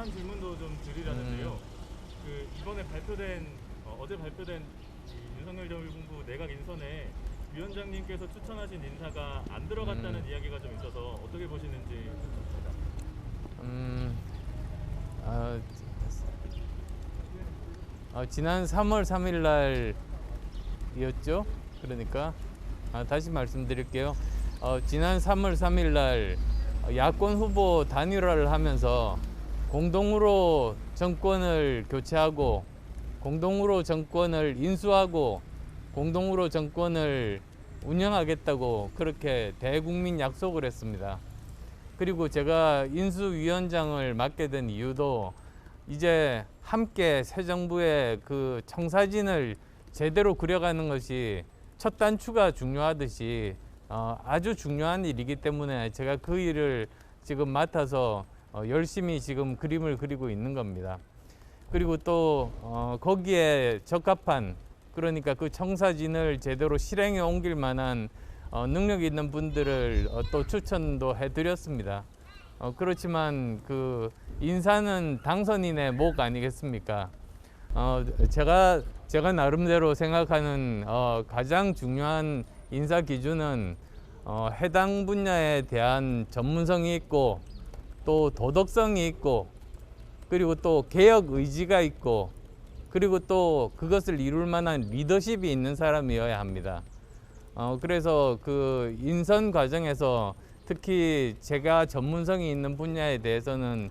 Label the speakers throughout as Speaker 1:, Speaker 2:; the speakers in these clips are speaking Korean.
Speaker 1: 간단한 질문도 좀 드리려는데요. 이번에 어제 발표된 이 윤석열 전 일본부 내각 인선에 위원장님께서 추천하신 인사가 안 들어갔다는 이야기가 좀 있어서 어떻게 보시는지 좋습니다.
Speaker 2: 지난 3월 3일 날이었죠. 그러니까 다시 말씀드릴게요. 지난 3월 3일 날 야권 후보 단일화를 하면서 공동으로 정권을 교체하고 공동으로 정권을 인수하고 공동으로 정권을 운영하겠다고 그렇게 대국민 약속을 했습니다. 그리고 제가 인수위원장을 맡게 된 이유도 이제 함께 새 정부의 그 청사진을 제대로 그려가는 것이 첫 단추가 중요하듯이 아주 중요한 일이기 때문에 제가 그 일을 지금 맡아서 열심히 지금 그림을 그리고 있는 겁니다. 그리고 또 거기에 적합한, 그러니까 그 청사진을 제대로 실행에 옮길 만한 능력 있는 분들을 또 추천도 해드렸습니다. 그렇지만 그 인사는 당선인의 목 아니겠습니까? 제가 나름대로 생각하는 가장 중요한 인사 기준은 해당 분야에 대한 전문성이 있고 또 도덕성이 있고 그리고 또 개혁 의지가 있고 그리고 또 그것을 이룰 만한 리더십이 있는 사람이어야 합니다. 그래서 그 인선 과정에서 특히 제가 전문성이 있는 분야에 대해서는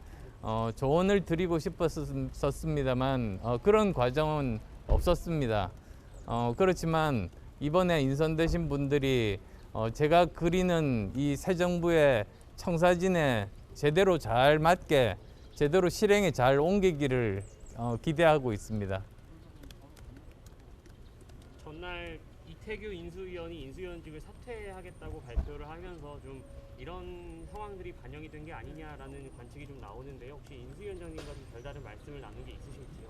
Speaker 2: 조언을 드리고 싶었습니다만 그런 과정은 없었습니다. 그렇지만 이번에 인선되신 분들이 제가 그리는 이 새 정부의 청사진에 제대로 잘 맞게 제대로 실행에 잘 옮기기를 기대하고 있습니다.
Speaker 3: 전날 이태규 인수위원이 인수위원직을 사퇴하겠다고 발표를 하면서 좀 이런 상황들이 반영이 된 게 아니냐라는 관측이 좀 나오는데요. 혹시 인수위원장님과 좀 별다른 말씀을 나눈 게 있으실지요?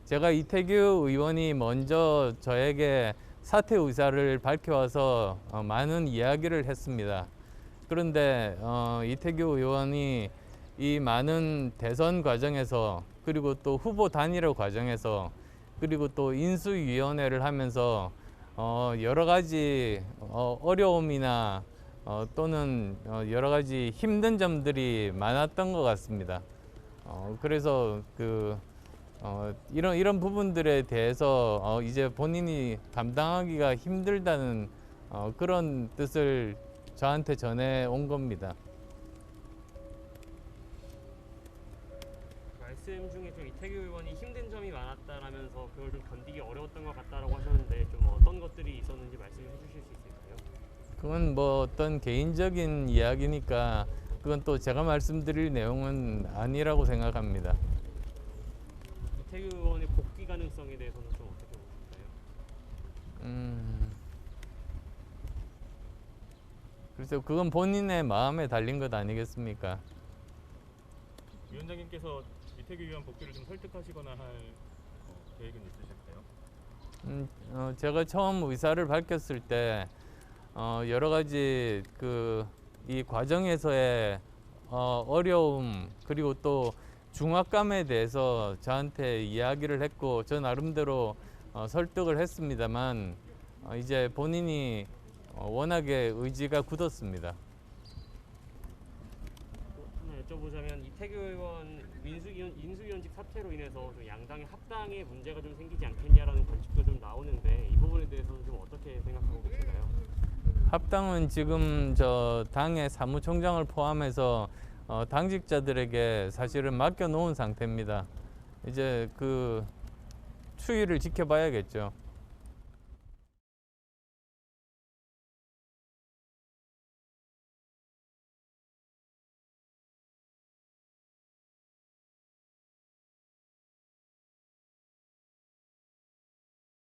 Speaker 2: 제가 이태규 의원이 먼저 저에게 사퇴 의사를 밝혀와서 많은 이야기를 했습니다. 그런데 이태규 의원이 이 많은 대선 과정에서 그리고 또 후보 단일화 과정에서 그리고 또 인수위원회를 하면서 여러 가지 어려움이나 또는 여러 가지 힘든 점들이 많았던 것 같습니다. 그래서 이런 부분들에 대해서 이제 본인이 감당하기가 힘들다는 그런 뜻을 저한테 전해 온 겁니다.
Speaker 3: 말씀 중에 좀 이태규 의원이 힘든 점이 많았다라면서 그걸 좀 견디기 어려웠던 것 같다라고 하셨는데 좀 어떤 것들이 있었는지 말씀해 주실 수 있을까요?
Speaker 2: 그건 뭐 어떤 개인적인 이야기니까 그건 또 제가 말씀드릴 내용은 아니라고 생각합니다.
Speaker 3: 이태규 의원의 복귀 가능성에 대해서는 좀 어떻게 보실까요?
Speaker 2: 그래서 그건 본인의 마음에 달린 것 아니겠습니까?
Speaker 1: 위원장님께서 이태규 의원 복귀를 좀 설득하시거나 할 계획은 있으실까요?
Speaker 2: 제가 처음 의사를 밝혔을 때 여러 가지 이 과정에서의 어려움 그리고 또 중압감에 대해서 저한테 이야기를 했고 저 나름대로 설득을 했습니다만 이제 본인이 워낙에 의지가 굳었습니다.
Speaker 3: 하나 여쭤보자면 이태규 의원 인수위원직 사퇴로 인해서 좀 양당의 합당에 문제가 좀 생기지 않겠냐라는 관측도 좀 나오는데 이 부분에 대해서는 좀 어떻게 생각하고 계신가요?
Speaker 2: 합당은 지금 저 당의 사무총장을 포함해서 당직자들에게 사실은 맡겨놓은 상태입니다. 이제 그 추이를 지켜봐야겠죠.